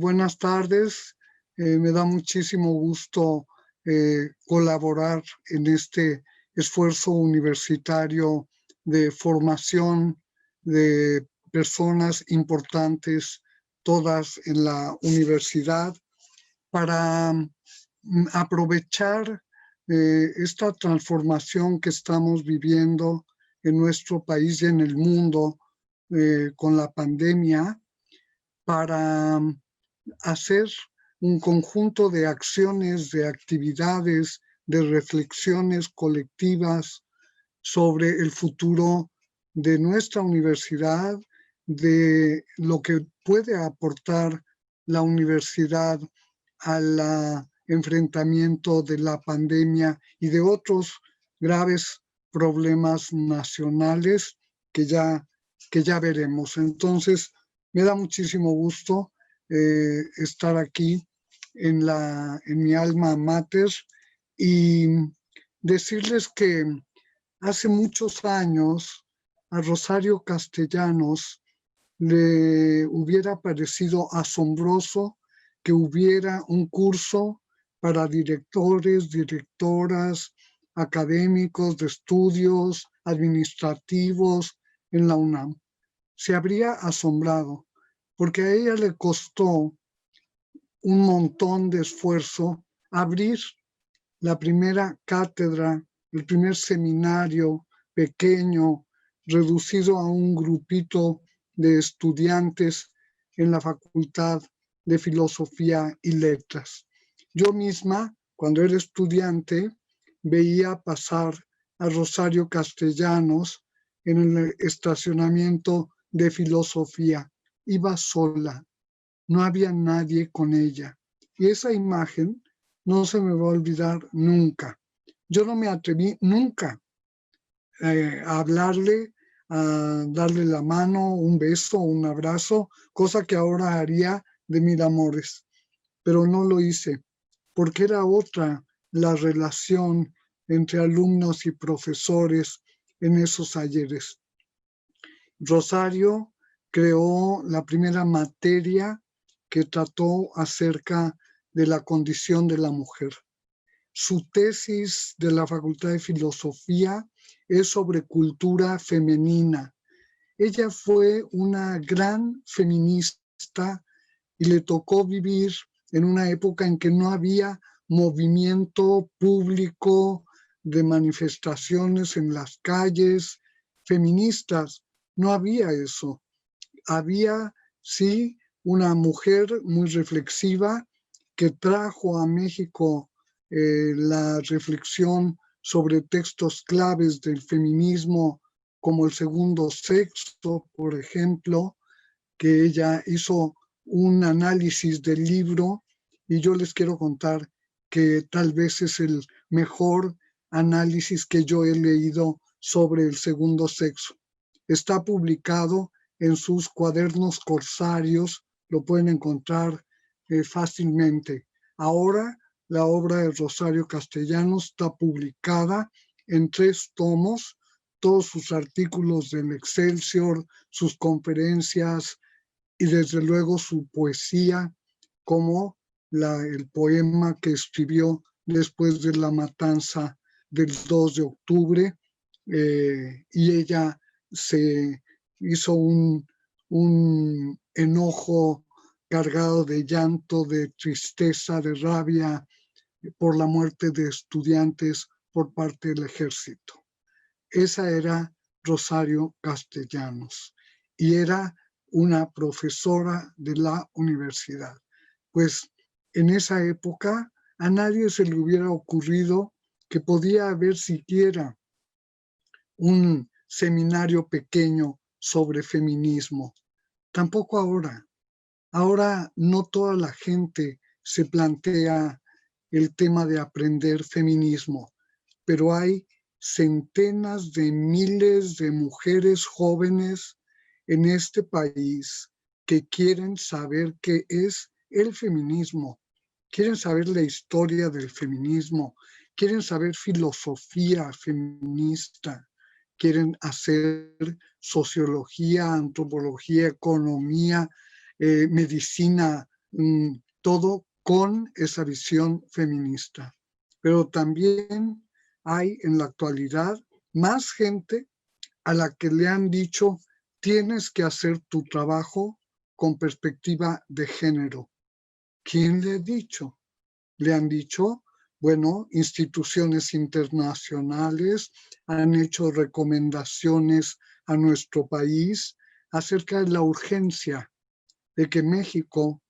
Buenas tardes. Me da muchísimo gusto colaborar en este esfuerzo universitario de formación de personas importantes, todas en la universidad, para aprovechar esta transformación que estamos viviendo en nuestro país y en el mundo con la pandemia, para hacer un conjunto de acciones, de actividades, de reflexiones colectivas sobre el futuro de nuestra universidad, de lo que puede aportar la universidad al enfrentamiento de la pandemia y de otros graves problemas nacionales que ya veremos. Entonces, me da muchísimo gusto estar aquí en mi alma mater y decirles que hace muchos años a Rosario Castellanos le hubiera parecido asombroso que hubiera un curso para directores, directoras, académicos de estudios administrativos en la UNAM. Se habría asombrado, porque a ella le costó un montón de esfuerzo abrir la primera cátedra, el primer seminario pequeño, reducido a un grupito de estudiantes en la Facultad de Filosofía y Letras. Yo misma, cuando era estudiante, veía pasar a Rosario Castellanos en el estacionamiento de Filosofía. Iba sola, no había nadie con ella. Y esa imagen no se me va a olvidar nunca. Yo no me atreví nunca a hablarle, a darle la mano, un beso, un abrazo, cosa que ahora haría de mil amores. Pero no lo hice, porque era otra la relación entre alumnos y profesores en esos ayeres. Rosario creó la primera materia que trató acerca de la condición de la mujer. Su tesis de la Facultad de Filosofía es sobre cultura femenina. Ella fue una gran feminista y le tocó vivir en una época en que no había movimiento público de manifestaciones en las calles feministas. No había eso. Había, sí, una mujer muy reflexiva que trajo a México la reflexión sobre textos claves del feminismo, como El segundo sexo, por ejemplo, que ella hizo un análisis del libro, y yo les quiero contar que tal vez es el mejor análisis que yo he leído sobre el segundo sexo. Está publicado en sus cuadernos corsarios, lo pueden encontrar fácilmente. Ahora la obra de Rosario Castellanos está publicada en 3 tomos, todos sus artículos del Excelsior, sus conferencias y desde luego su poesía, como el poema que escribió después de la matanza del 2 de octubre, y ella se hizo un enojo cargado de llanto, de tristeza, de rabia por la muerte de estudiantes por parte del ejército. Esa era Rosario Castellanos y era una profesora de la universidad. Pues en esa época a nadie se le hubiera ocurrido que podía haber siquiera un seminario pequeño sobre feminismo. Tampoco ahora. Ahora no toda la gente se plantea el tema de aprender feminismo, pero hay centenas de miles de mujeres jóvenes en este país que quieren saber qué es el feminismo, quieren saber la historia del feminismo, quieren saber filosofía feminista, quieren hacer sociología, antropología, economía, medicina todo con esa visión feminista. Pero también hay en la actualidad más gente a la que le han dicho tienes que hacer tu trabajo con perspectiva de género. ¿Quién le ha dicho? Le han dicho, bueno, instituciones internacionales han hecho recomendaciones a nuestro país acerca de la urgencia de que México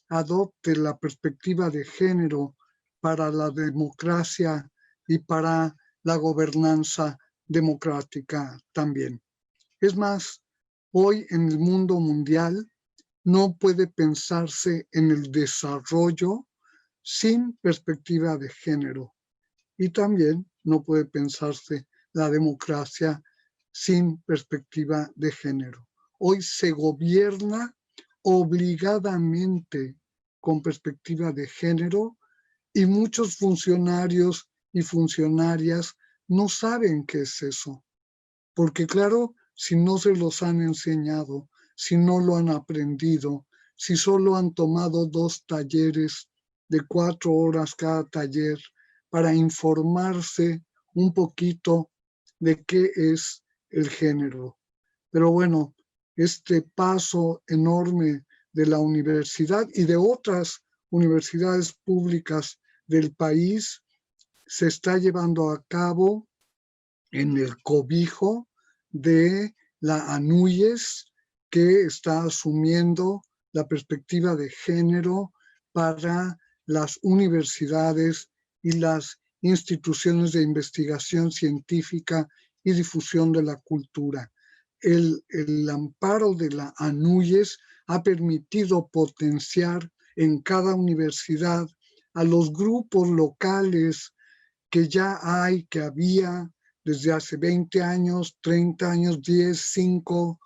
adopte la perspectiva de género para la democracia y para la gobernanza democrática también. Es más, hoy en el mundo mundial no puede pensarse en el desarrollo sin perspectiva de género y también no puede pensarse la democracia sin perspectiva de género. Hoy se gobierna obligadamente con perspectiva de género y muchos funcionarios y funcionarias no saben qué es eso. Porque claro, si no se los han enseñado, si no lo han aprendido, si solo han tomado 2 talleres de 4 horas cada taller para informarse un poquito de qué es el género. Pero bueno, este paso enorme de la universidad y de otras universidades públicas del país se está llevando a cabo en el cobijo de la ANUYES, que está asumiendo la perspectiva de género para las universidades y las instituciones de investigación científica y difusión de la cultura. El amparo de la ANUYES ha permitido potenciar en cada universidad a los grupos locales que ya hay, que había desde hace 20 años, 30 años, 10, 5,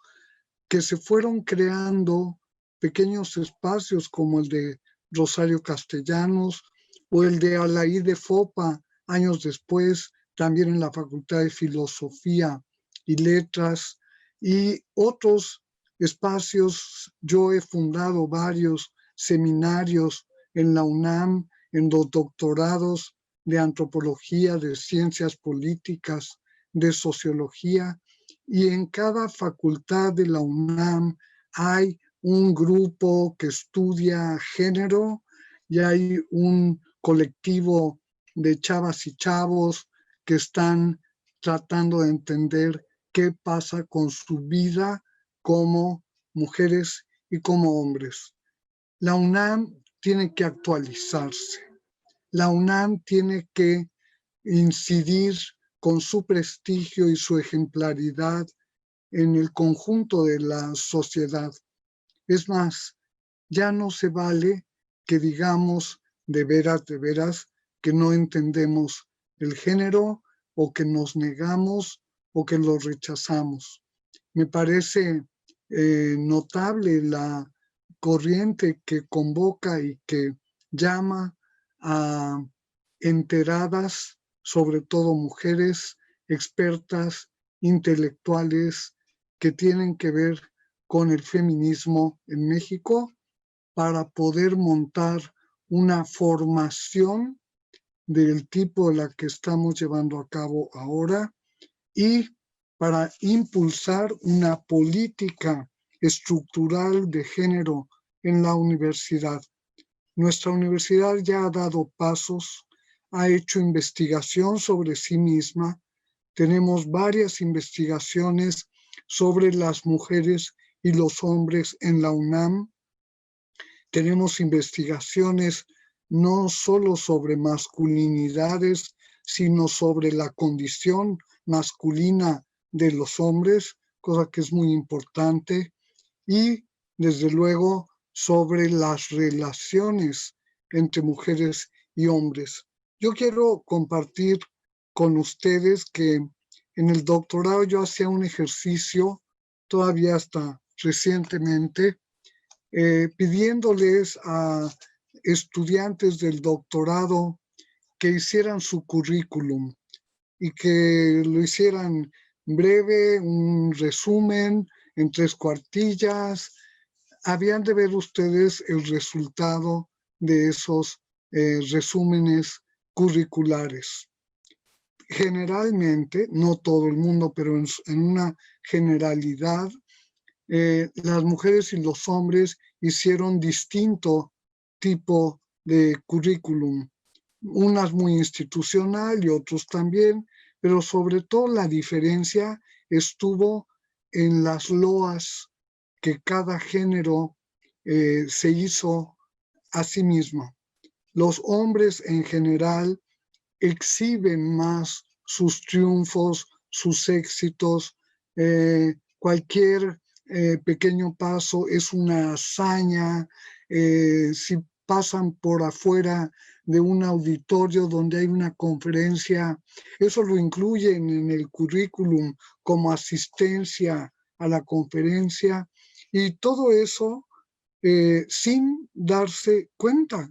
que se fueron creando pequeños espacios como el de Rosario Castellanos o el de Alaí de Fopa, años después, también en la Facultad de Filosofía y Letras, y otros espacios. Yo he fundado varios seminarios en la UNAM, en los doctorados de antropología, de ciencias políticas, de sociología, y en cada facultad de la UNAM hay un grupo que estudia género y hay un colectivo de chavas y chavos que están tratando de entender qué pasa con su vida como mujeres y como hombres. La UNAM tiene que actualizarse. La UNAM tiene que incidir con su prestigio y su ejemplaridad en el conjunto de la sociedad. Es más, ya no se vale que digamos de veras, que no entendemos el género o que nos negamos o que lo rechazamos. Me parece notable la corriente que convoca y que llama a enteradas, sobre todo mujeres expertas, intelectuales, que tienen que ver con el feminismo en México para poder montar una formación del tipo de la que estamos llevando a cabo ahora y para impulsar una política estructural de género en la universidad. Nuestra universidad ya ha dado pasos, ha hecho investigación sobre sí misma. Tenemos varias investigaciones sobre las mujeres y los hombres en la UNAM. Tenemos investigaciones no solo sobre masculinidades, sino sobre la condición masculina de los hombres, cosa que es muy importante, y desde luego sobre las relaciones entre mujeres y hombres. Yo quiero compartir con ustedes que en el doctorado yo hacía un ejercicio, todavía hasta recientemente, pidiéndoles a estudiantes del doctorado que hicieran su currículum y que lo hicieran breve, un resumen en 3 cuartillas, habían de ver ustedes el resultado de esos resúmenes curriculares. Generalmente, no todo el mundo, pero en una generalidad, las mujeres y los hombres hicieron distinto tipo de currículum, unas muy institucional y otros también, pero sobre todo la diferencia estuvo en las loas que cada género se hizo a sí mismo. Los hombres en general exhiben más sus triunfos, sus éxitos, cualquier pequeño paso es una hazaña, si pasan por afuera de un auditorio donde hay una conferencia, eso lo incluyen en el currículum como asistencia a la conferencia y todo eso sin darse cuenta.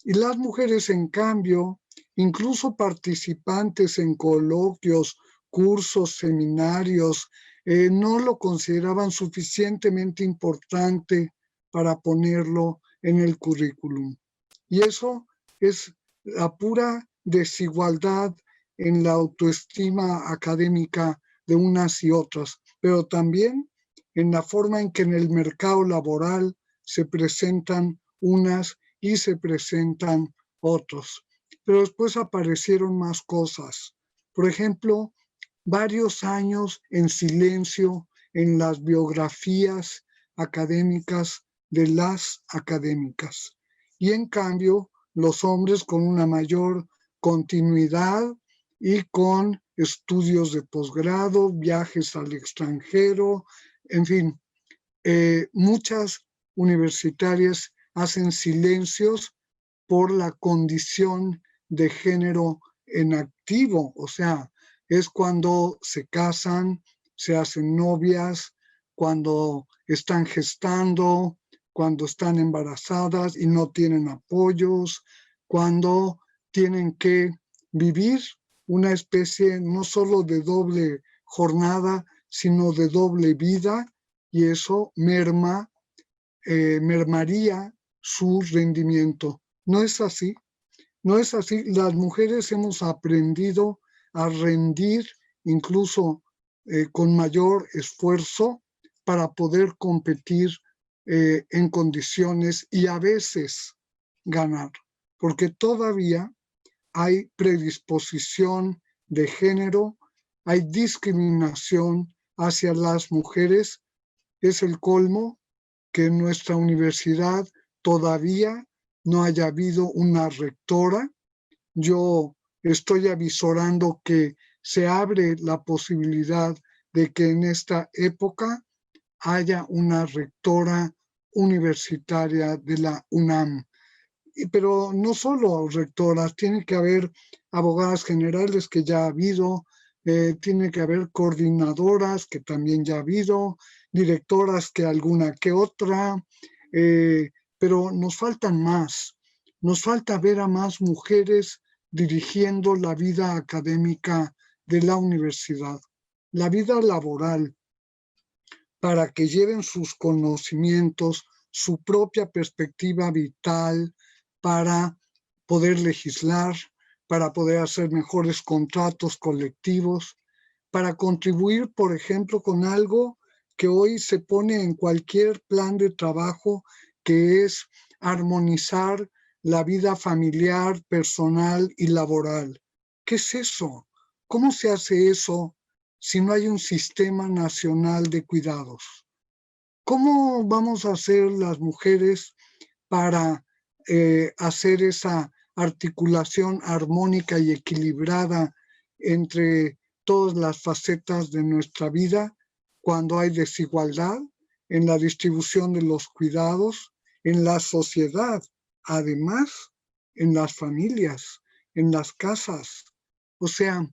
Y las mujeres, en cambio, incluso participantes en coloquios, cursos, seminarios, no lo consideraban suficientemente importante para ponerlo en el currículum. Y eso es la pura desigualdad en la autoestima académica de unas y otras, pero también en la forma en que en el mercado laboral se presentan unas y se presentan otros. Pero después aparecieron más cosas. Por ejemplo, varios años en silencio en las biografías académicas de las académicas. Y en cambio, los hombres con una mayor continuidad y con estudios de posgrado, viajes al extranjero, en fin, muchas universitarias hacen silencios por la condición de género en activo, o sea, es cuando se casan, se hacen novias, cuando están gestando, cuando están embarazadas y no tienen apoyos, cuando tienen que vivir una especie no solo de doble jornada, sino de doble vida, y eso mermaría su rendimiento. No es así, no es así. Las mujeres hemos aprendido a rendir incluso con mayor esfuerzo para poder competir en condiciones y a veces ganar, porque todavía hay predisposición de género, hay discriminación hacia las mujeres. Es el colmo que en nuestra universidad todavía no haya habido una rectora. Yo estoy avisorando que se abre la posibilidad de que en esta época haya una rectora universitaria de la UNAM. Pero no solo rectoras, tiene que haber abogadas generales, que ya ha habido, tiene que haber coordinadoras, que también ya ha habido, directoras, que alguna que otra, pero nos faltan más. Nos falta ver a más mujeres dirigiendo la vida académica de la universidad, la vida laboral, para que lleven sus conocimientos, su propia perspectiva vital, para poder legislar, para poder hacer mejores contratos colectivos, para contribuir, por ejemplo, con algo que hoy se pone en cualquier plan de trabajo, que es armonizar la vida familiar, personal y laboral. ¿Qué es eso? ¿Cómo se hace eso si no hay un sistema nacional de cuidados? ¿Cómo vamos a hacer las mujeres para hacer esa articulación armónica y equilibrada entre todas las facetas de nuestra vida cuando hay desigualdad en la distribución de los cuidados, en la sociedad, además en las familias, en las casas? O sea,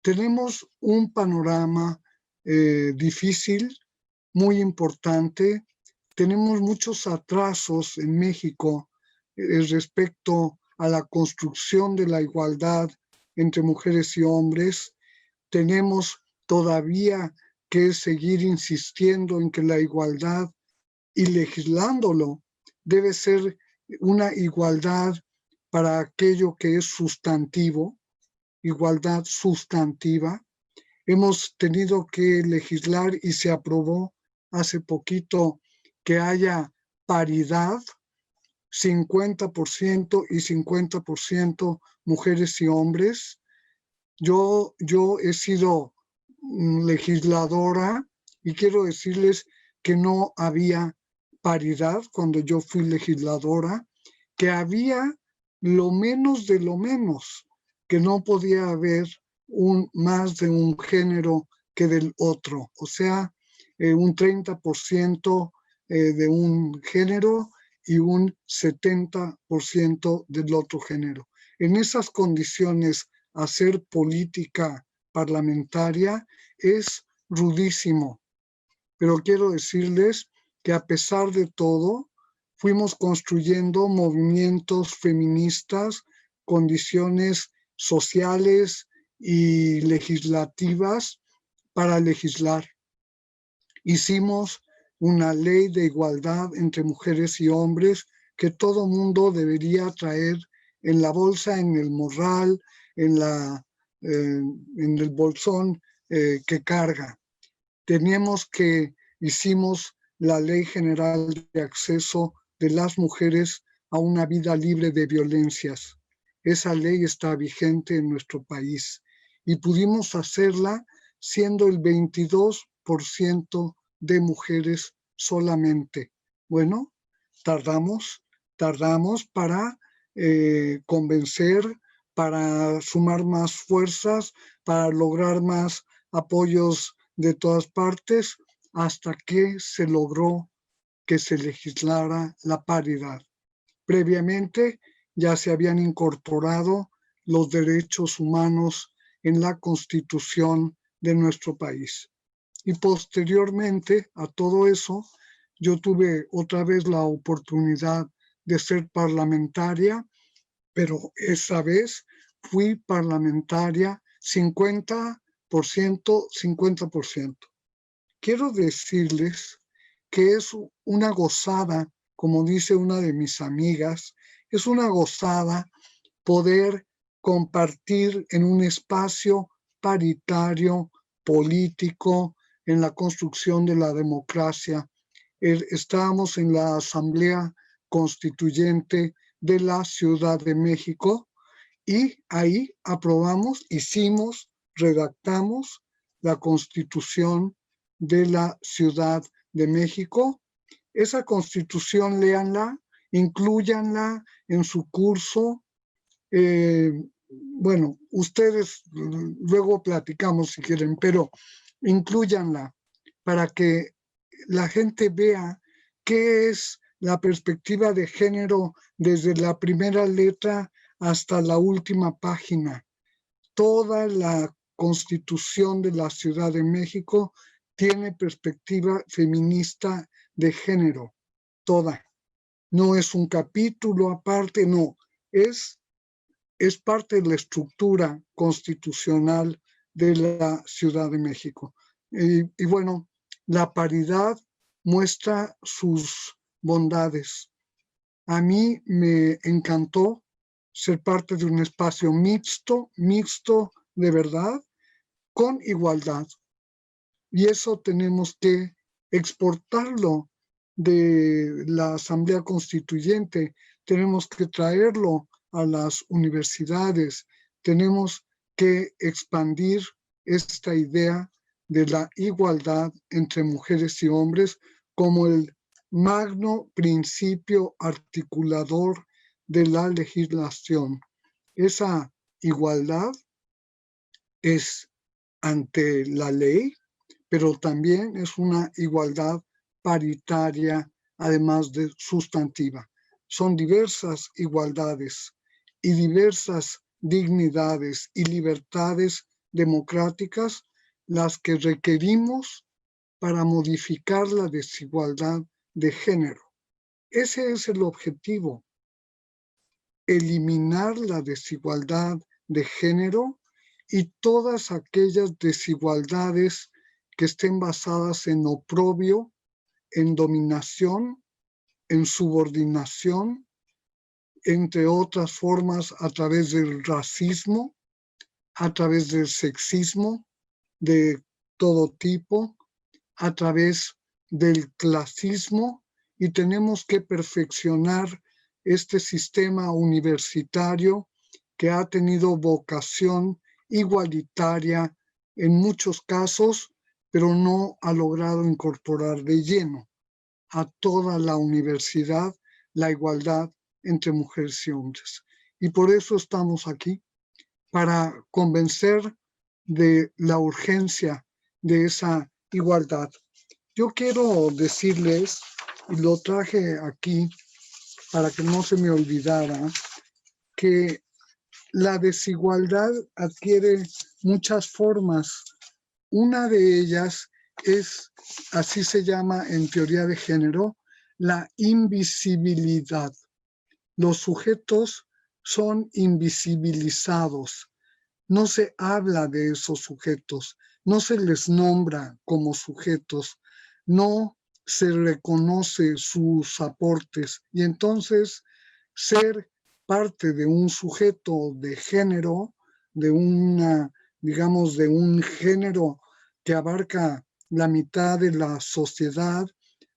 tenemos un panorama difícil, muy importante. Tenemos muchos atrasos en México respecto a la construcción de la igualdad entre mujeres y hombres. Tenemos todavía que seguir insistiendo en que la igualdad y legislándolo debe ser una igualdad para aquello que es sustantivo, igualdad sustantiva. Hemos tenido que legislar y se aprobó hace poquito que haya paridad, 50% y 50% mujeres y hombres. Yo he sido legisladora y quiero decirles que no había paridad cuando yo fui legisladora, que había lo menos de lo menos, que no podía haber más de un género que del otro, o sea, un 30% de un género y un 70% del otro género. En esas condiciones, hacer política parlamentaria es rudísimo, pero quiero decirles que a pesar de todo, fuimos construyendo movimientos feministas, condiciones sociales y legislativas para legislar. Hicimos una ley de igualdad entre mujeres y hombres que todo mundo debería traer en la bolsa, en el morral, en el bolsón que carga. Hicimos la Ley General de Acceso de las Mujeres a una vida libre de violencias. Esa ley está vigente en nuestro país y pudimos hacerla siendo el 22% de mujeres solamente. Bueno, tardamos para convencer, para sumar más fuerzas, para lograr más apoyos de todas partes, hasta que se logró que se legislara la paridad. Previamente ya se habían incorporado los derechos humanos en la Constitución de nuestro país. Y posteriormente a todo eso, yo tuve otra vez la oportunidad de ser parlamentaria, pero esa vez fui parlamentaria 50%, 50%. Quiero decirles que es una gozada, como dice una de mis amigas, es una gozada poder compartir en un espacio paritario, político, en la construcción de la democracia. Estábamos en la Asamblea Constituyente de la Ciudad de México y ahí redactamos la Constitución de la Ciudad de México. Esa Constitución, léanla, inclúyanla en su curso. Bueno, ustedes luego platicamos si quieren, pero inclúyanla para que la gente vea qué es la perspectiva de género desde la primera letra hasta la última página. Toda la Constitución de la Ciudad de México tiene perspectiva feminista de género, toda. No es un capítulo aparte, no, es parte de la estructura constitucional de la Ciudad de México. Y bueno, la paridad muestra sus bondades. A mí me encantó ser parte de un espacio mixto de verdad, con igualdad. Y eso tenemos que exportarlo de la Asamblea Constituyente, tenemos que traerlo a las universidades, tenemos que expandir esta idea de la igualdad entre mujeres y hombres como el magno principio articulador de la legislación. Esa igualdad es ante la ley, pero también es una igualdad paritaria, además de sustantiva. Son diversas igualdades y diversas dignidades y libertades democráticas las que requerimos para modificar la desigualdad de género. Ese es el objetivo, eliminar la desigualdad de género y todas aquellas desigualdades que estén basadas en oprobio, en dominación, en subordinación, entre otras formas a través del racismo, a través del sexismo de todo tipo, a través del clasismo, y tenemos que perfeccionar este sistema universitario que ha tenido vocación igualitaria en muchos casos, pero no ha logrado incorporar de lleno a toda la universidad la igualdad entre mujeres y hombres. Y por eso estamos aquí, para convencer de la urgencia de esa igualdad. Yo quiero decirles, y lo traje aquí para que no se me olvidara, que la desigualdad adquiere muchas formas. Una de ellas es, así se llama en teoría de género, la invisibilidad. Los sujetos son invisibilizados. No se habla de esos sujetos, no se les nombra como sujetos, no se reconoce sus aportes. Y entonces ser parte de un sujeto de género, de una, digamos, de un género que abarca la mitad de la sociedad,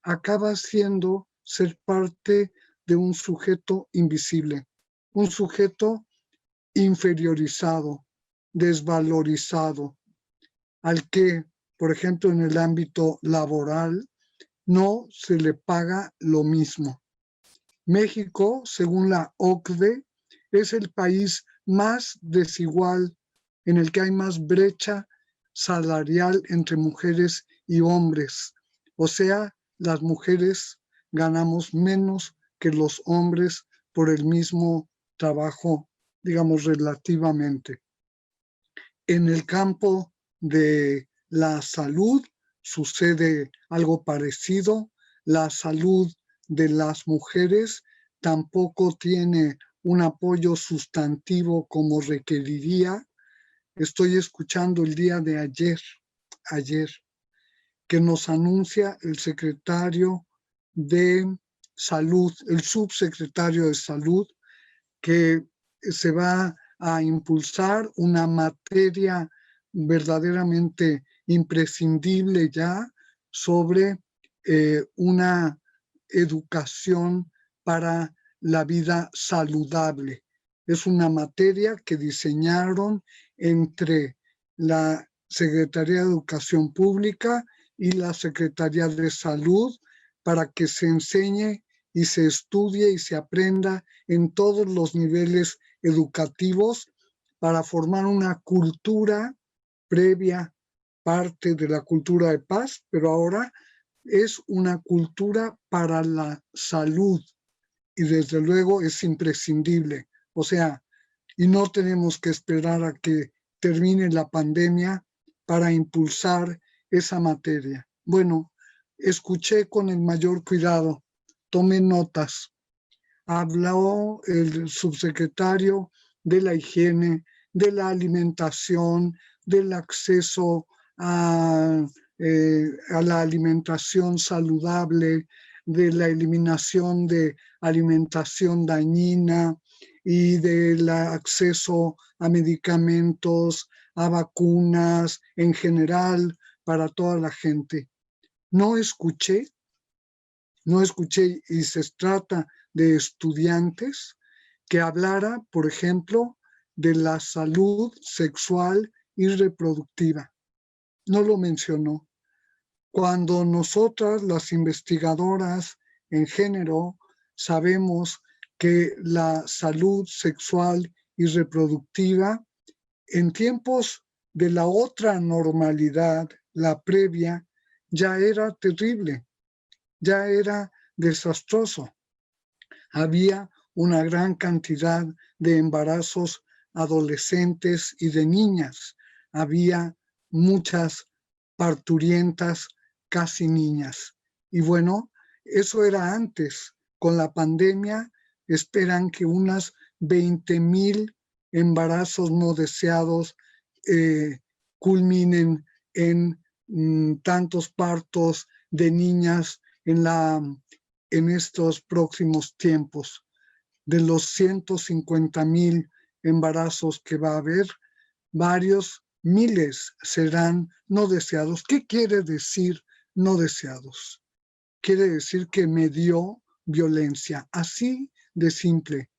acaba siendo ser parte de un sujeto invisible, un sujeto inferiorizado, desvalorizado, al que, por ejemplo, en el ámbito laboral, no se le paga lo mismo. México, según la OCDE, es el país más desigual, en el que hay más brecha salarial entre mujeres y hombres. O sea, las mujeres ganamos menos que los hombres por el mismo trabajo, digamos, relativamente. En el campo de la salud sucede algo parecido. La salud de las mujeres tampoco tiene un apoyo sustantivo como requeriría. Estoy escuchando el día de ayer, que nos anuncia el secretario de Salud, el subsecretario de Salud, que se va a impulsar una materia verdaderamente imprescindible ya sobre una educación para la vida saludable. Es una materia que diseñaron entre la Secretaría de Educación Pública y la Secretaría de Salud para que se enseñe y se estudie y se aprenda en todos los niveles educativos para formar una cultura previa, parte de la cultura de paz, pero ahora es una cultura para la salud y desde luego es imprescindible. O sea, y no tenemos que esperar a que termine la pandemia para impulsar esa materia. Bueno, escuché con el mayor cuidado, tomé notas. Habló el subsecretario de la higiene, de la alimentación, del acceso a la alimentación saludable, de la eliminación de alimentación dañina y del acceso a medicamentos, a vacunas en general para toda la gente. No escuché, y se trata de estudiantes, que hablara, por ejemplo, de la salud sexual y reproductiva. No lo mencionó. Cuando nosotras, las investigadoras en género, sabemos que la salud sexual y reproductiva en tiempos de la otra normalidad, la previa, ya era terrible, ya era desastroso. Había una gran cantidad de embarazos adolescentes y de niñas. Había muchas parturientas, casi niñas. Y bueno, eso era antes. Con la pandemia esperan que unas 20,000 embarazos no deseados culminen en tantos partos de niñas en estos próximos tiempos. De los 150,000 embarazos que va a haber, varios miles serán no deseados. ¿Qué quiere decir no deseados? Quiere decir que me dio violencia, así de simple.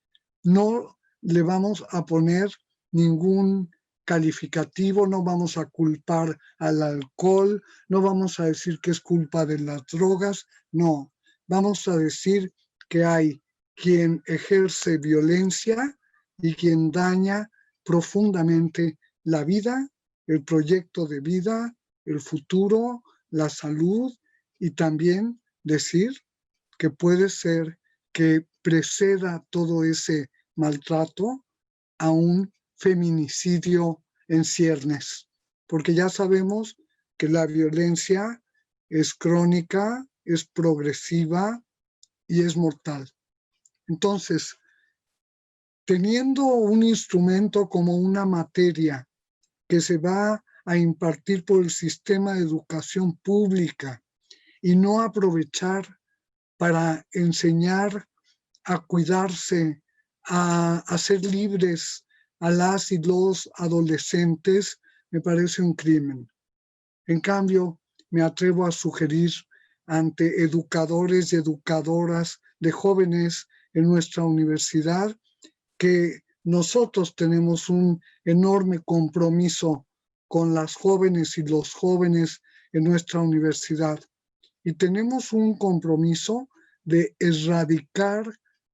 No le vamos a poner ningún calificativo, no vamos a culpar al alcohol, no vamos a decir que es culpa de las drogas, no. Vamos a decir que hay quien ejerce violencia y quien daña profundamente la vida, el proyecto de vida, el futuro, la salud, y también decir que puede ser que preceda todo ese maltrato a un feminicidio en ciernes, porque ya sabemos que la violencia es crónica, es progresiva y es mortal. Entonces, teniendo un instrumento como una materia que se va a impartir por el sistema de educación pública y no aprovechar para enseñar a cuidarse, a ser libres a las y los adolescentes, me parece un crimen. En cambio, me atrevo a sugerir ante educadores y educadoras de jóvenes en nuestra universidad que nosotros tenemos un enorme compromiso con las jóvenes y los jóvenes en nuestra universidad. Y tenemos un compromiso de erradicar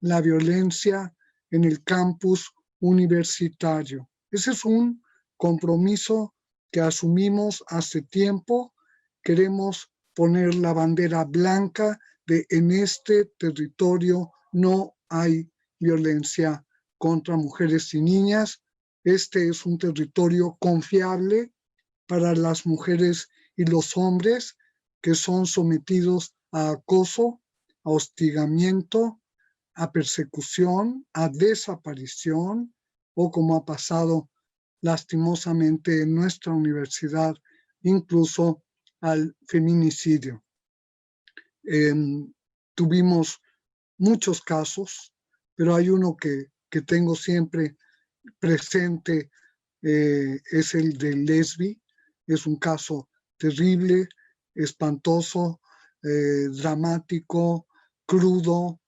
la violencia en el campus universitario. Ese es un compromiso que asumimos hace tiempo. Queremos poner la bandera blanca de en este territorio no hay violencia contra mujeres y niñas. Este es un territorio confiable para las mujeres y los hombres que son sometidos a acoso, a hostigamiento, a persecución, a desaparición, o como ha pasado lastimosamente en nuestra universidad, incluso al feminicidio. Tuvimos muchos casos, pero hay uno que tengo siempre presente, es el de Lesbi. Es un caso terrible, espantoso, dramático, crudo,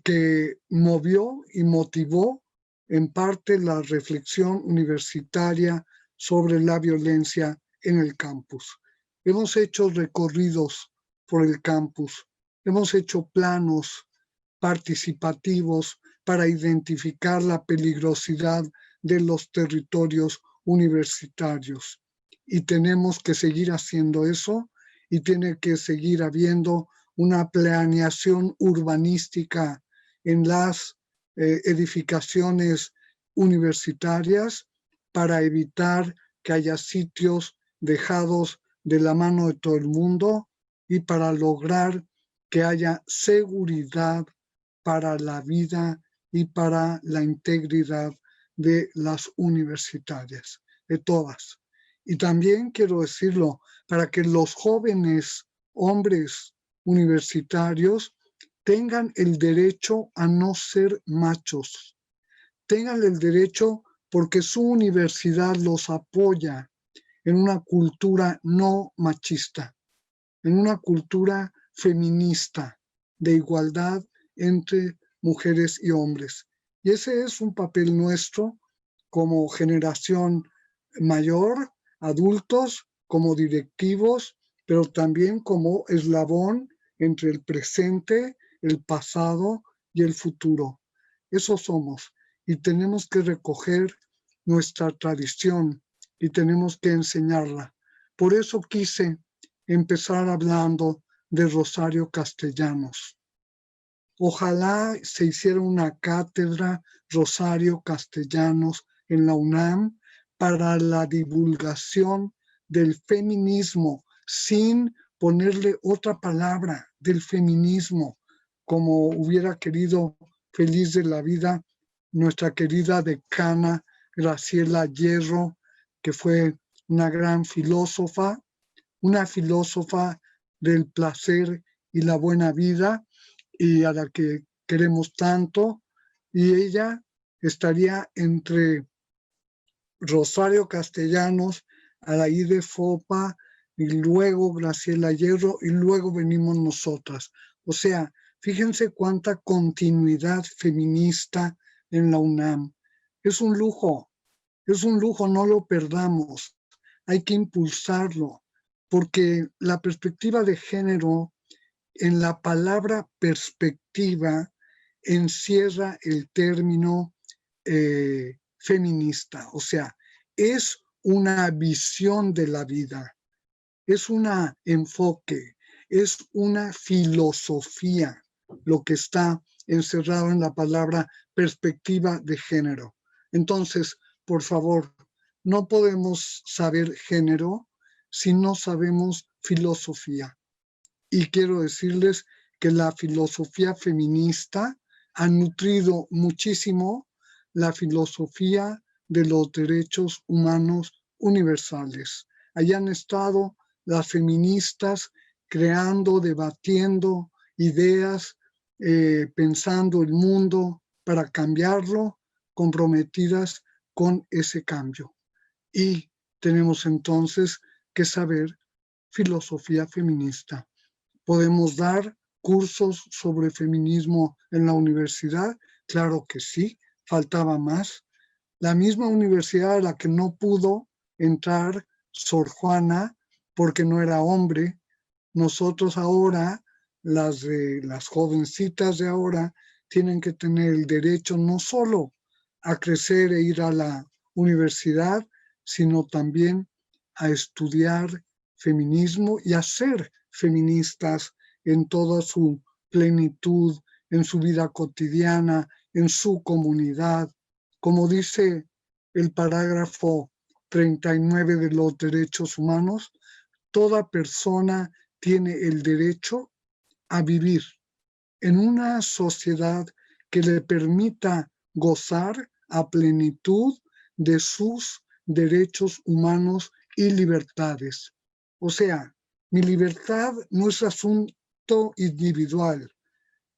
que movió y motivó en parte la reflexión universitaria sobre la violencia en el campus. Hemos hecho recorridos por el campus, hemos hecho planos participativos para identificar la peligrosidad de los territorios universitarios. Y tenemos que seguir haciendo eso, y tiene que seguir habiendo una planeación urbanística en las edificaciones universitarias para evitar que haya sitios dejados de la mano de todo el mundo y para lograr que haya seguridad para la vida y para la integridad de las universitarias, de todas. Y también quiero decirlo, para que los jóvenes hombres universitarios tengan el derecho a no ser machos, tengan el derecho porque su universidad los apoya en una cultura no machista, en una cultura feminista de igualdad entre mujeres y hombres. Y ese es un papel nuestro como generación mayor, adultos, como directivos, pero también como eslabón entre el presente, el pasado y el futuro. Eso somos, y tenemos que recoger nuestra tradición y tenemos que enseñarla. Por eso quise empezar hablando de Rosario Castellanos. Ojalá se hiciera una cátedra Rosario Castellanos en la UNAM para la divulgación del feminismo, sin ponerle otra palabra, del feminismo, como hubiera querido feliz de la vida nuestra querida decana Graciela Hierro, que fue una gran filósofa, una filósofa del placer y la buena vida y a la que queremos tanto, y ella estaría entre Rosario Castellanos, Araíde Fopa, y luego Graciela Hierro, y luego venimos nosotras. O sea, fíjense cuánta continuidad feminista en la UNAM. Es un lujo, no lo perdamos. Hay que impulsarlo, porque la perspectiva de género, en la palabra perspectiva, encierra el término feminista. O sea, es una visión de la vida, es un enfoque, es una filosofía lo que está encerrado en la palabra perspectiva de género. Entonces, por favor, no podemos saber género si no sabemos filosofía. Y quiero decirles que la filosofía feminista ha nutrido muchísimo la filosofía de los derechos humanos universales. Allí han estado las feministas creando, debatiendo ideas, pensando el mundo para cambiarlo, comprometidas con ese cambio. Y tenemos entonces que saber filosofía feminista. ¿Podemos dar cursos sobre feminismo en la universidad? Claro que sí, faltaba más. La misma universidad a la que no pudo entrar Sor Juana porque no era hombre. Nosotros ahora, las jovencitas de ahora, tienen que tener el derecho no solo a crecer e ir a la universidad, sino también a estudiar feminismo y a ser feministas en toda su plenitud, en su vida cotidiana, en su comunidad. Como dice el parágrafo 39 de los derechos humanos, toda persona tiene el derecho a vivir en una sociedad que le permita gozar a plenitud de sus derechos humanos y libertades. O sea, mi libertad no es asunto individual,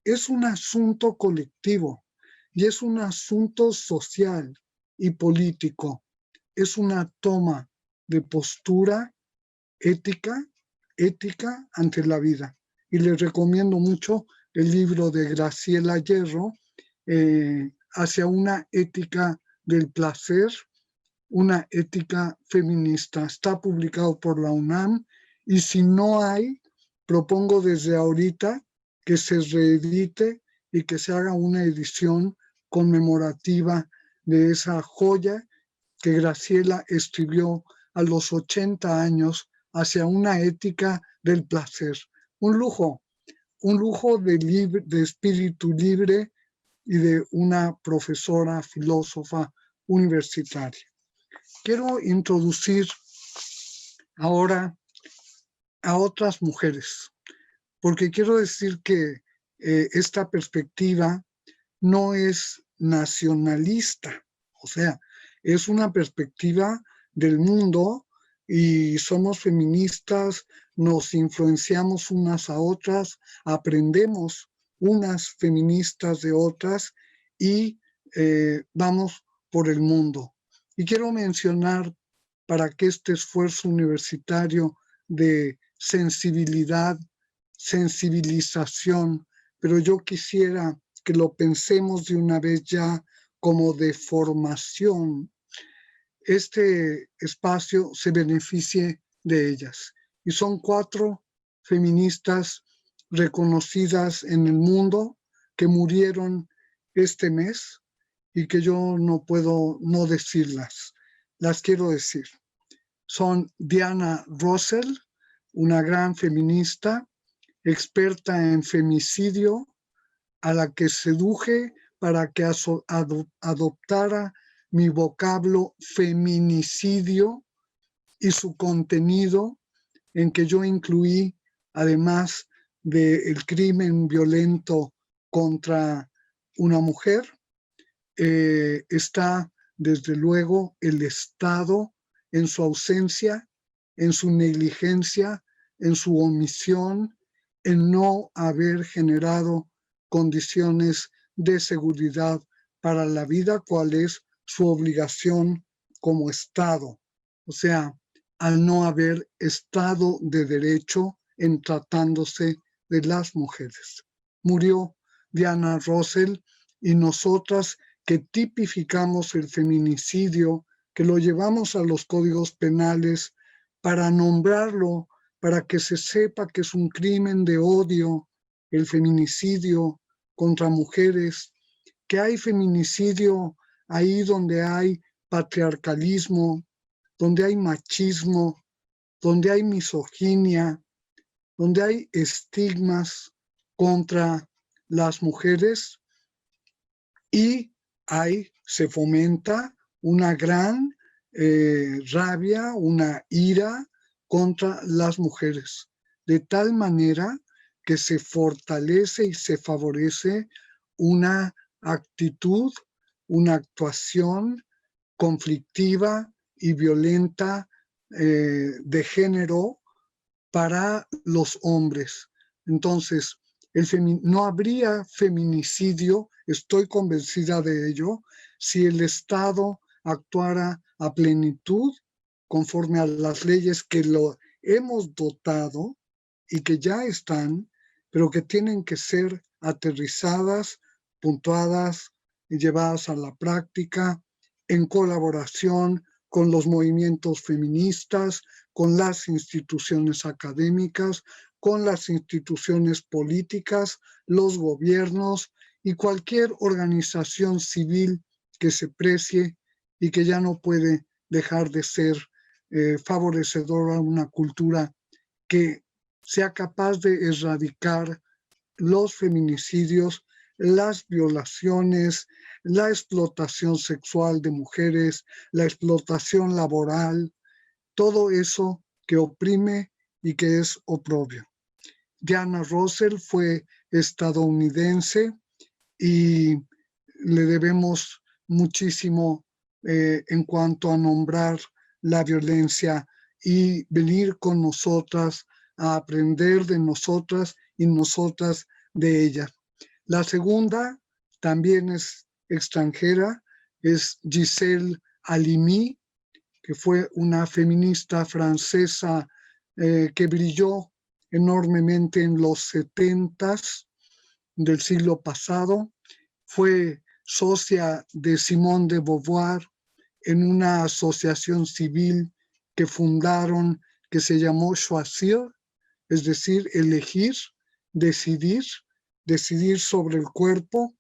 es un asunto colectivo y es un asunto social y político. Es una toma de postura ética ante la vida. Y les recomiendo mucho el libro de Graciela Hierro, Hacia una ética del placer, una ética feminista. Está publicado por la UNAM y si no hay, propongo desde ahorita que se reedite y que se haga una edición conmemorativa de esa joya que Graciela escribió a los 80 años, Hacia una ética del placer. Un lujo de espíritu libre y de una profesora, filósofa universitaria. Quiero introducir ahora a otras mujeres, porque quiero decir que esta perspectiva no es nacionalista, o sea, es una perspectiva del mundo y somos feministas, nos influenciamos unas a otras, aprendemos unas feministas de otras y vamos por el mundo. Y quiero mencionar para que este esfuerzo universitario de sensibilización, pero yo quisiera que lo pensemos de una vez ya como de formación, este espacio se beneficie de ellas. Y son 4 feministas reconocidas en el mundo que murieron este mes y que yo no puedo no decirlas. Las quiero decir. Son Diana Russell, una gran feminista, experta en femicidio, a la que seduje para que adoptara mi vocablo feminicidio y su contenido, en que yo incluí, además del crimen violento contra una mujer, está desde luego el Estado en su ausencia, en su negligencia, en su omisión, en no haber generado condiciones de seguridad para la vida, cuál es su obligación como Estado. O sea, al no haber Estado de Derecho en tratándose de las mujeres. Murió Diana Russell y nosotras que tipificamos el feminicidio, que lo llevamos a los códigos penales para nombrarlo, para que se sepa que es un crimen de odio, el feminicidio contra mujeres, que hay feminicidio ahí donde hay patriarcalismo, donde hay machismo, donde hay misoginia, donde hay estigmas contra las mujeres y se fomenta una gran rabia, una ira contra las mujeres, de tal manera que se fortalece y se favorece una actitud, una actuación conflictiva y violenta de género para los hombres. Entonces, no habría feminicidio, estoy convencida de ello, si el Estado actuara a plenitud conforme a las leyes que lo hemos dotado y que ya están, pero que tienen que ser aterrizadas, puntuadas y llevadas a la práctica en colaboración con los movimientos feministas, con las instituciones académicas, con las instituciones políticas, los gobiernos y cualquier organización civil que se precie y que ya no puede dejar de ser favorecedora a una cultura que sea capaz de erradicar los feminicidios, las violaciones, la explotación sexual de mujeres, la explotación laboral, todo eso que oprime y que es oprobio. Diana Russell fue estadounidense y le debemos muchísimo en cuanto a nombrar la violencia y venir con nosotras a aprender de nosotras y nosotras de ella. La segunda también es extranjera, es Gisèle Halimi, que fue una feminista francesa que brilló enormemente en los 70s del siglo pasado. Fue socia de Simone de Beauvoir en una asociación civil que fundaron que se llamó Choisir, es decir, elegir, decidir sobre el cuerpo.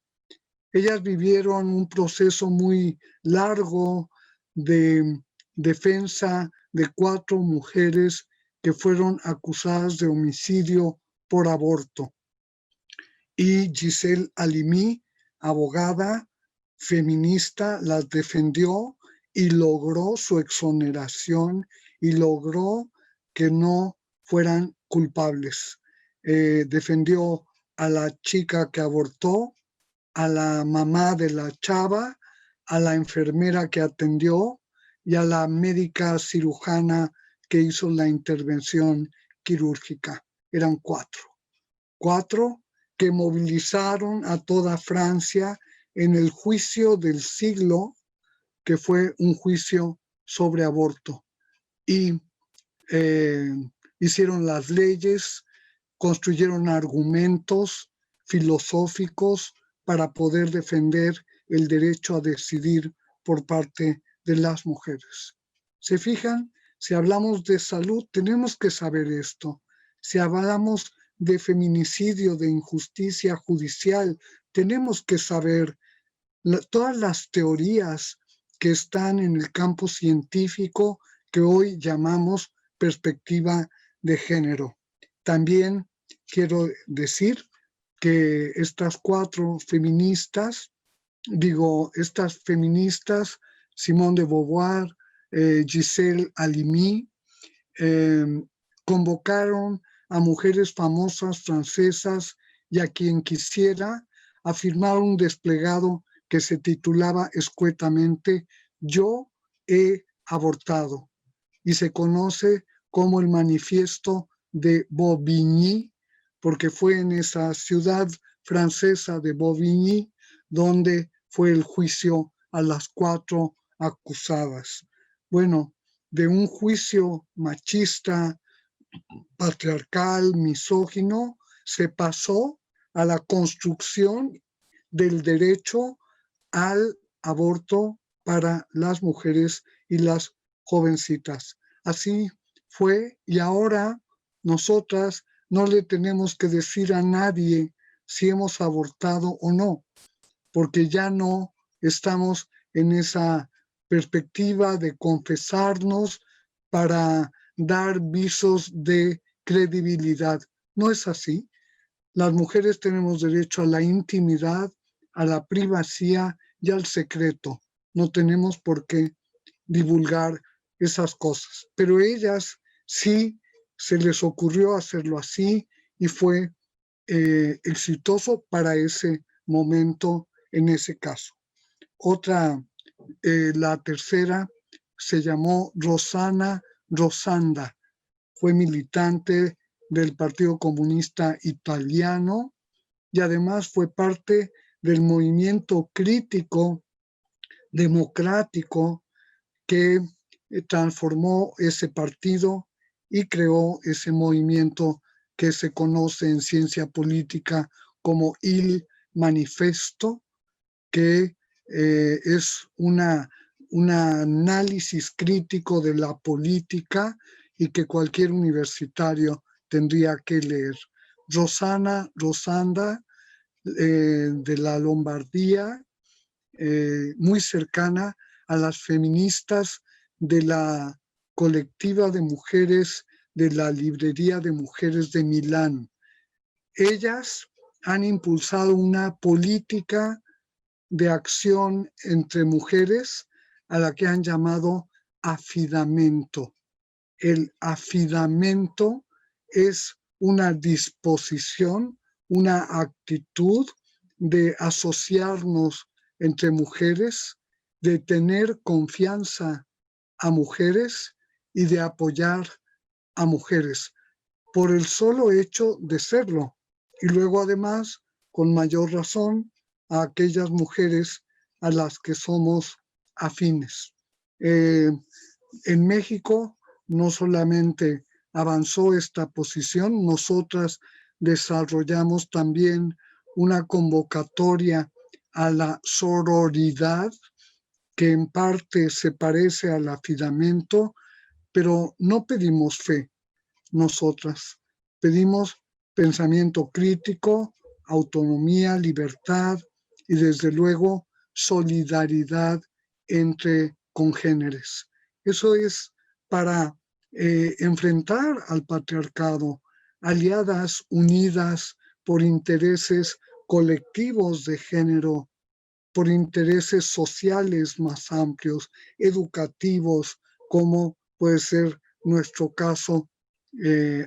Ellas vivieron un proceso muy largo de defensa de 4 mujeres que fueron acusadas de homicidio por aborto. Y Gisèle Halimi, abogada feminista, las defendió y logró su exoneración y logró que no fueran culpables. Defendió a la chica que abortó, a la mamá de la chava, a la enfermera que atendió y a la médica cirujana que hizo la intervención quirúrgica. Eran 4. 4 que movilizaron a toda Francia en el juicio del siglo, que fue un juicio sobre aborto. Y hicieron las leyes, construyeron argumentos filosóficos para poder defender el derecho a decidir por parte de las mujeres. ¿Se fijan? Si hablamos de salud, tenemos que saber esto. Si hablamos de feminicidio, de injusticia judicial, tenemos que saber todas las teorías que están en el campo científico que hoy llamamos perspectiva de género. También quiero decir que estas 4 feministas, Simone de Beauvoir, Gisèle Halimi, convocaron a mujeres famosas francesas y a quien quisiera a firmar un desplegado que se titulaba escuetamente Yo he abortado y se conoce como el manifiesto de Bobigny porque fue en esa ciudad francesa de Bobigny donde fue el juicio a las 4 acusadas. Bueno, de un juicio machista, patriarcal, misógino, se pasó a la construcción del derecho al aborto para las mujeres y las jovencitas. Así fue, y ahora nosotras no le tenemos que decir a nadie si hemos abortado o no, porque ya no estamos en esa perspectiva de confesarnos para dar visos de credibilidad. No es así. Las mujeres tenemos derecho a la intimidad, a la privacidad y al secreto. No tenemos por qué divulgar esas cosas. Pero ellas sí se les ocurrió hacerlo así y fue exitoso para ese momento en ese caso. Otra, la tercera, se llamó Rosana Rosanda. Fue militante del Partido Comunista Italiano y además fue parte del movimiento crítico democrático que transformó ese partido y creó ese movimiento que se conoce en ciencia política como Il Manifesto, que es un análisis crítico de la política y que cualquier universitario tendría que leer. Rosana Rosanda, de la Lombardía, muy cercana a las feministas de la colectiva de mujeres de la Librería de Mujeres de Milán. Ellas han impulsado una política de acción entre mujeres a la que han llamado afidamento. El afidamento es una disposición, una actitud de asociarnos entre mujeres, de tener confianza a mujeres y de apoyar a mujeres por el solo hecho de serlo. Y luego además, con mayor razón, a aquellas mujeres a las que somos afines. En México no solamente avanzó esta posición, nosotras desarrollamos también una convocatoria a la sororidad, que en parte se parece al afidamento, pero no pedimos fe nosotras, pedimos pensamiento crítico, autonomía, libertad y desde luego solidaridad entre congéneres. Eso es para enfrentar al patriarcado, aliadas, unidas por intereses colectivos de género, por intereses sociales más amplios, educativos, como puede ser nuestro caso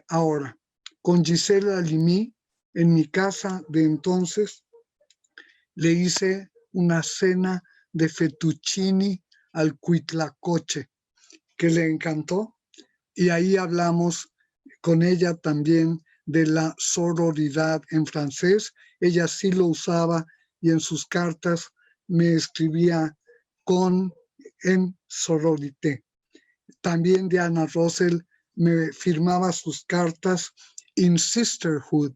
ahora. Con Gisela Halimi, en mi casa de entonces, le hice una cena de fettuccini al cuitlacoche, que le encantó, y ahí hablamos con ella también de la sororidad en francés. Ella sí lo usaba y en sus cartas me escribía en sororité. También Diana Russell me firmaba sus cartas in sisterhood,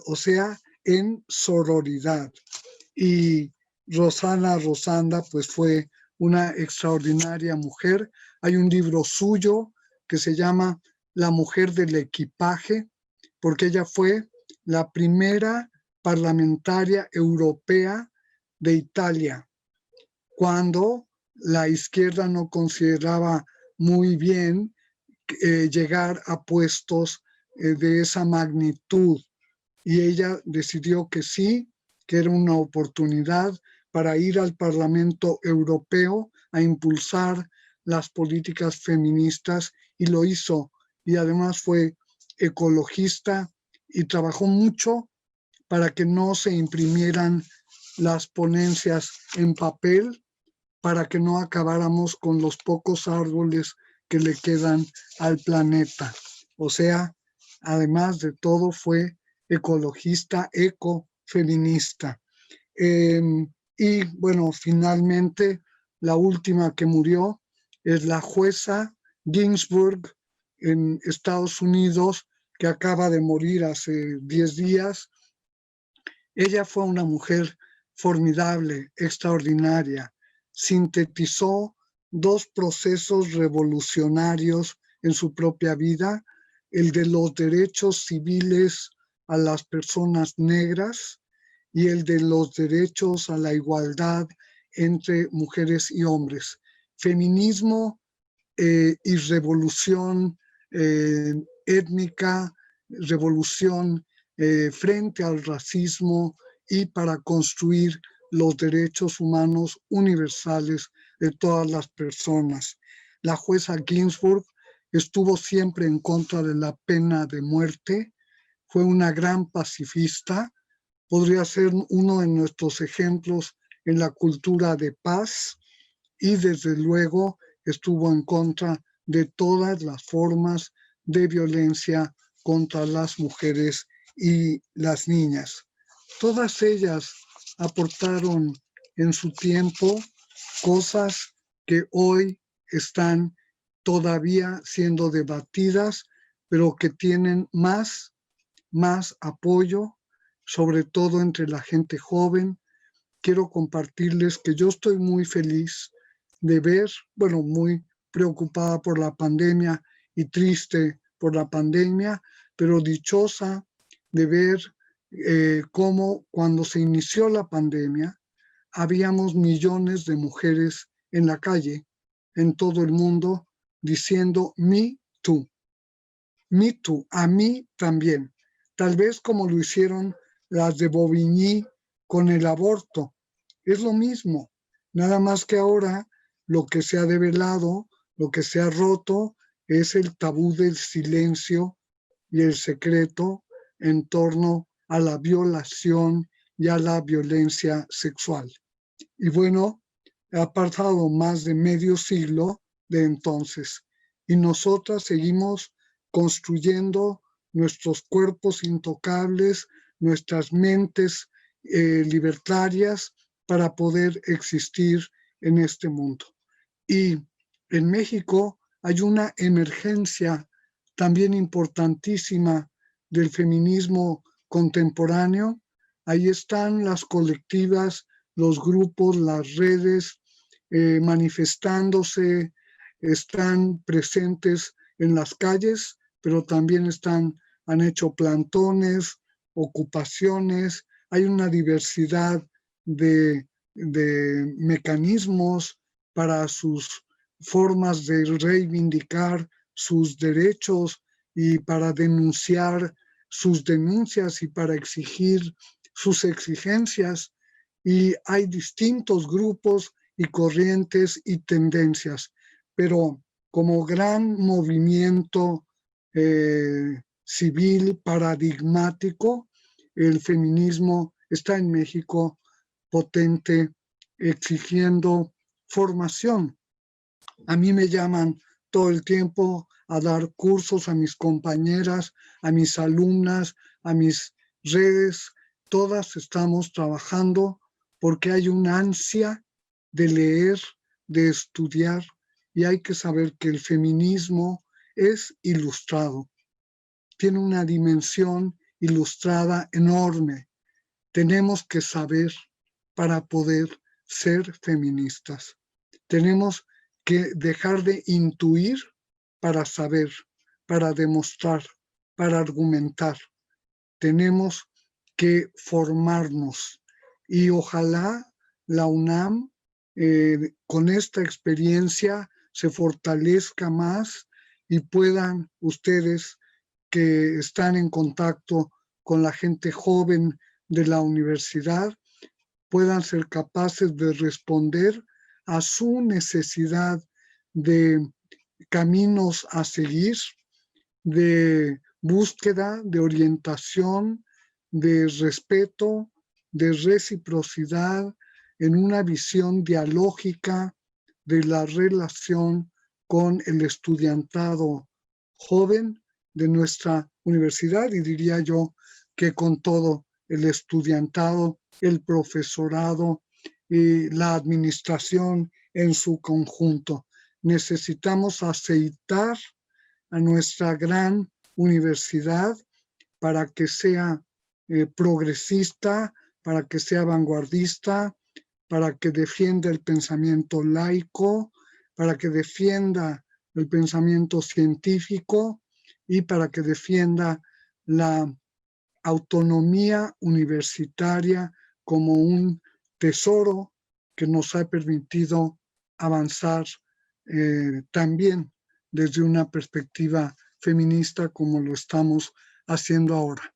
o sea, en sororidad. Y Rosana Rosanda, pues fue una extraordinaria mujer. Hay un libro suyo que se llama La mujer del equipaje, porque ella fue la primera parlamentaria europea de Italia, cuando la izquierda no consideraba muy bien llegar a puestos de esa magnitud. Y ella decidió que sí, que era una oportunidad para ir al Parlamento Europeo a impulsar las políticas feministas, y lo hizo. Y además fue ecologista y trabajó mucho para que no se imprimieran las ponencias en papel, para que no acabáramos con los pocos árboles que le quedan al planeta. O sea, además de todo, fue ecologista, ecofeminista. Y bueno, finalmente, la última que murió es la jueza Ginsburg en Estados Unidos, que acaba de morir hace 10 días. Ella fue una mujer formidable, extraordinaria. Sintetizó dos procesos revolucionarios en su propia vida, el de los derechos civiles a las personas negras y el de los derechos a la igualdad entre mujeres y hombres. Feminismo y revolución étnica, revolución frente al racismo y para construir los derechos humanos universales de todas las personas. La jueza Ginsburg estuvo siempre en contra de la pena de muerte, fue una gran pacifista, podría ser uno de nuestros ejemplos en la cultura de paz y desde luego estuvo en contra de todas las formas de violencia contra las mujeres y las niñas. Todas ellas aportaron en su tiempo cosas que hoy están todavía siendo debatidas, pero que tienen más apoyo, sobre todo entre la gente joven. Quiero compartirles que yo estoy muy feliz de ver, bueno, muy preocupada por la pandemia y triste por la pandemia, pero dichosa de ver cómo cuando se inició la pandemia habíamos millones de mujeres en la calle, en todo el mundo, diciendo me too, a mí también. Tal vez como lo hicieron las de Bobigny con el aborto. Es lo mismo, nada más que ahora lo que se ha develado, lo que se ha roto es el tabú del silencio y el secreto en torno a la violación y a la violencia sexual. Y bueno, ha pasado más de medio siglo de entonces y nosotras seguimos construyendo nuestros cuerpos intocables, nuestras mentes libertarias para poder existir en este mundo. Y en México hay una emergencia también importantísima del feminismo contemporáneo. Ahí están las colectivas, los grupos, las redes manifestándose, están presentes en las calles, pero también han hecho plantones, ocupaciones, hay una diversidad de mecanismos para sus formas de reivindicar sus derechos y para denunciar sus denuncias y para exigir sus exigencias. Y hay distintos grupos y corrientes y tendencias, pero como gran movimiento civil paradigmático, el feminismo está en México potente, exigiendo formación. A mí me llaman todo el tiempo a dar cursos a mis compañeras, a mis alumnas, a mis redes. Todas estamos trabajando porque hay una ansia de leer, de estudiar, y hay que saber que el feminismo es ilustrado. Tiene una dimensión ilustrada enorme. Tenemos que saber para poder ser feministas. Tenemos que dejar de intuir para saber, para demostrar, para argumentar. Tenemos que formarnos y ojalá la UNAM con esta experiencia se fortalezca más y puedan ustedes que están en contacto con la gente joven de la universidad puedan ser capaces de responder a su necesidad de caminos a seguir, de búsqueda, de orientación, de respeto, de reciprocidad, en una visión dialógica de la relación con el estudiantado joven de nuestra universidad, y diría yo que con todo el estudiantado, el profesorado y la administración en su conjunto. Necesitamos aceitar a nuestra gran universidad para que sea progresista, para que sea vanguardista, para que defienda el pensamiento laico, para que defienda el pensamiento científico y para que defienda la autonomía universitaria como un tesoro que nos ha permitido avanzar también desde una perspectiva feminista como lo estamos haciendo ahora.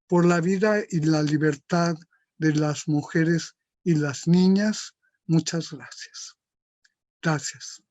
Por la vida y la libertad de las mujeres y las niñas, muchas gracias. Gracias.